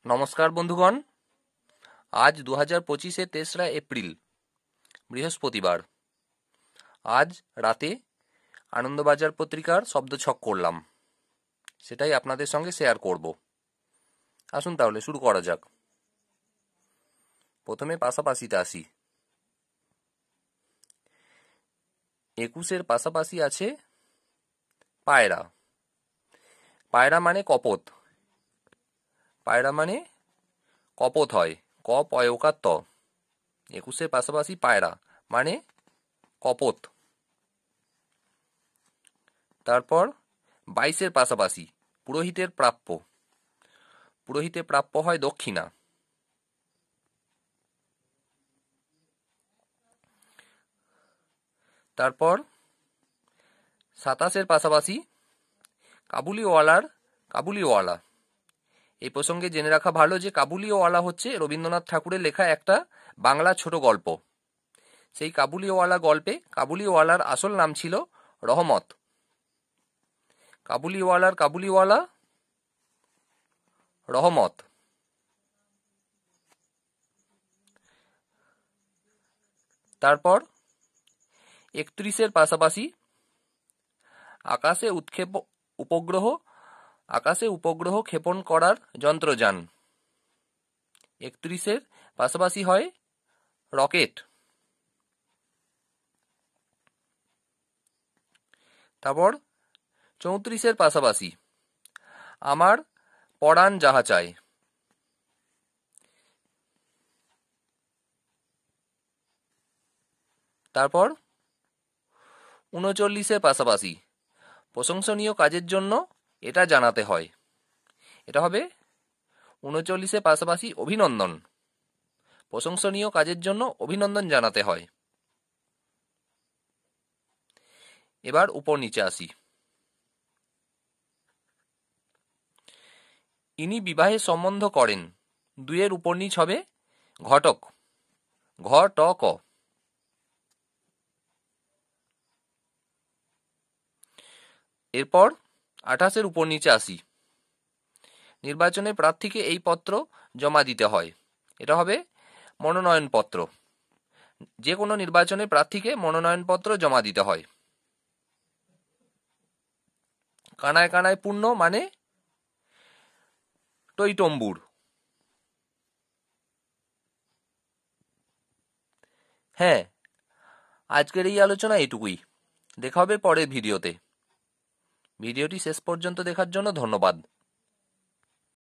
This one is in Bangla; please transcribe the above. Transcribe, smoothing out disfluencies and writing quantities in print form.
নমস্কার বন্ধুগণ, আজ 2025 তেসরা এপ্রিল বৃহস্পতিবার। আজ রাতে আনন্দবাজার পত্রিকার শব্দছক করলাম, সেটাই আপনাদের সঙ্গে শেয়ার করব। আসুন তাহলে শুরু করা যাক। প্রথমে পাশাপাশিতে আসি। 21-এর পাশাপাশি আছে পায়রা। পায়রা মানে কপোত। পায়রা মানে কপোত হয়, ক পয়কার ত। 21-এর পাশাপাশি পায়রা মানে কপোত। তারপর 22-এর পাশাপাশি পুরোহিতের প্রাপ্য। পুরোহিতে প্রাপ্য হয় দক্ষিণা। তারপর 27-এর পাশাপাশি কাবুলিওয়ালার কাবুলিওয়ালা। এই প্রসঙ্গে জেনে রাখা ভালো যে কাবুলিওয়ালা হচ্ছে রবীন্দ্রনাথ ঠাকুরের লেখা একটা বাংলা ছোট গল্প। সেই কাবুলিওয়ালা গল্পে কাবুলিওয়ালার আসল নাম ছিল রহমত। কাবুলিওয়ালার কাবুলিওয়ালা রহমত। তারপর 31-এর পাশাপাশি আকাশে উপগ্রহ ক্ষেপণ করার যন্ত্রযান। 31-এর পাশাপাশি হয় রকেট। তারপর 34-এর পাশাপাশি আমার পরাণ যাহা চায়। তারপর 39-এর পাশাপাশি প্রশংসনীয় কাজের জন্য এটা জানাতে হয়। এটা হবে 39-এর পাশাপাশি অভিনন্দন। প্রশংসনীয় কাজের জন্য অভিনন্দন জানাতে হয়। এবার উপর নিচে আসি। ইনি বিবাহের সম্বন্ধ করেন। 2-এর উপর নিচ হবে ঘটক, ঘ ট ক। এরপর 28-এর উপর নিচে আসি। নির্বাচনে প্রার্থীকে এই পত্র জমা দিতে হয়। এটা হবে মনোনয়নপত্র। যে কোনো নির্বাচনে প্রার্থীকে মনোনয়নপত্র জমা দিতে হয়। কানায় কানায় পূর্ণ মানে টইটম্বুর। হ্যাঁ, আজকের এই আলোচনা এটুকুই। দেখা হবে পরের ভিডিওতে। ভিডিওটি শেষ পর্যন্ত দেখার জন্য ধন্যবাদ।